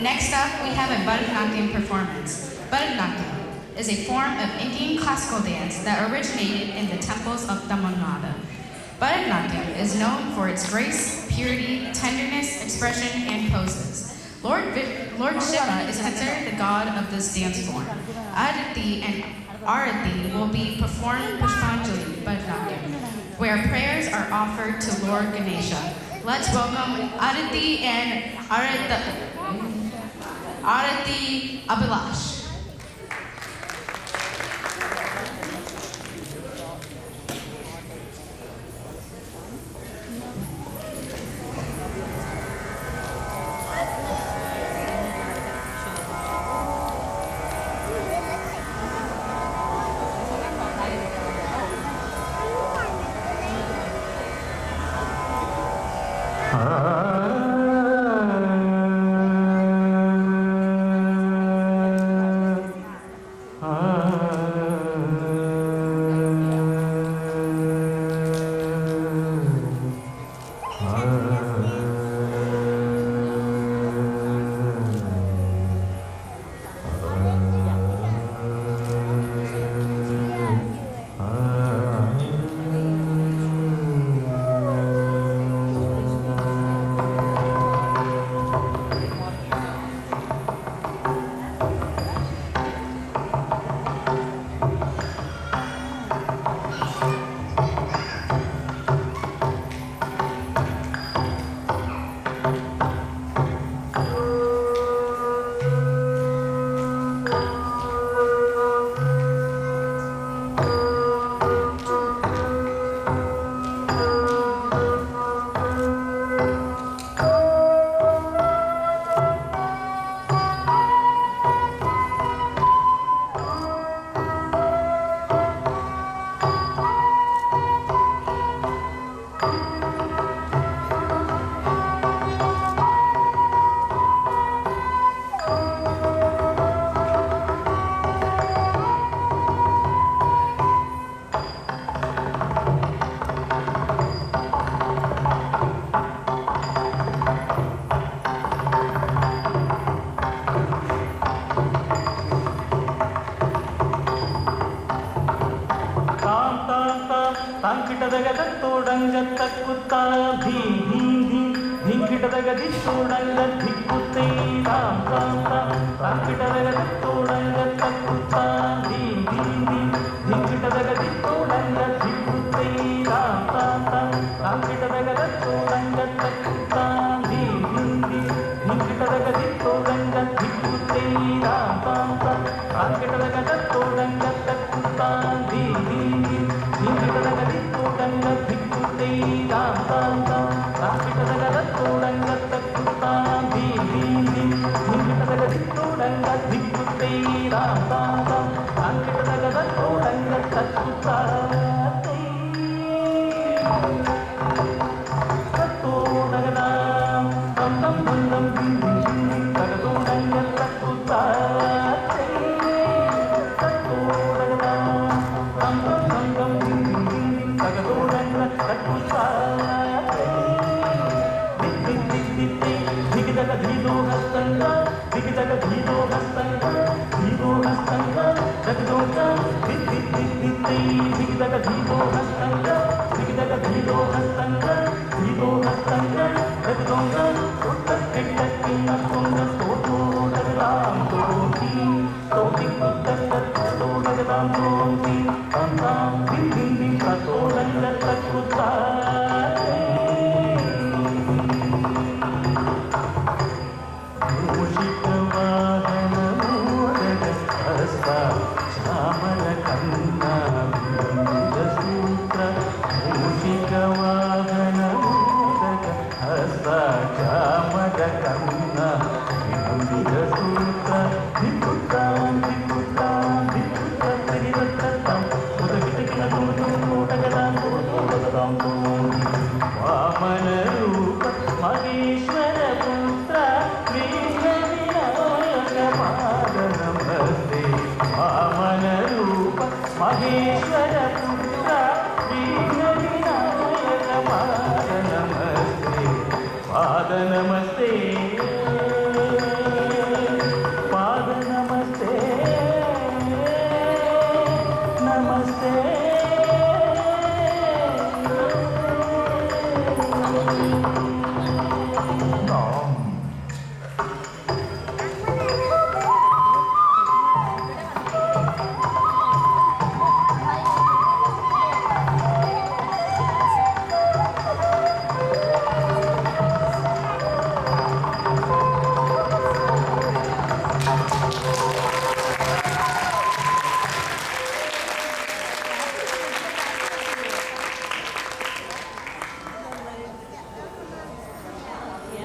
Next up, we have a Bharatanatyam performance. Bharatanatyam is a form of Indian classical dance that originated in the temples of Tamil Nadu. Bharatanatyam is known for its grace, purity, tenderness, expression, and poses. Lord Shiva is considered the god of this dance form. Aditi and Arati will be performed Pushpanjali Bharatanatyam, where prayers are offered to Lord Ganesha. Let's welcome Aditi and Arati Abhilash. Tankitadagadatodanga dhim dhim dhim dhinkitadagaditodanga dhikkutte ram ram ram Tankitadagadatodanga dhim dhim dhim dhinkitadagaditodanga dhikkutte ram ram ram Tankitadagadatodanga dhim dhim dhim dhinkitadagaditodanga dhikkutte ram ram ram Tankitadagadatodanga dhim dhim dhim Tankitadagadatodanga dhikkutte ram ram ram Tankitadagadatodanga dhim dhim dhim Tankitadagadatodanga dhikkutte ram ram ram Tankitadagadatodanga tattutagadam tam tam tam tam dim dim dim tagadodanga tattutagadam tam tam tam tam dim dim dim tagadodanga tattutagadam dik dik dik dik digidaga dhido hastanga digidaga dhido hastanga tagadodanga dik dik dik dik digidaga dhido hastanga digidaga dhido hastanga tagadodanga uttakkitakkinna konga totodagalam toti toti uttakkitakkinna toti tam tam dim dim dim tagadodanga tattutagadam Maheshwara Putra Vijnavinayak Pada Namaste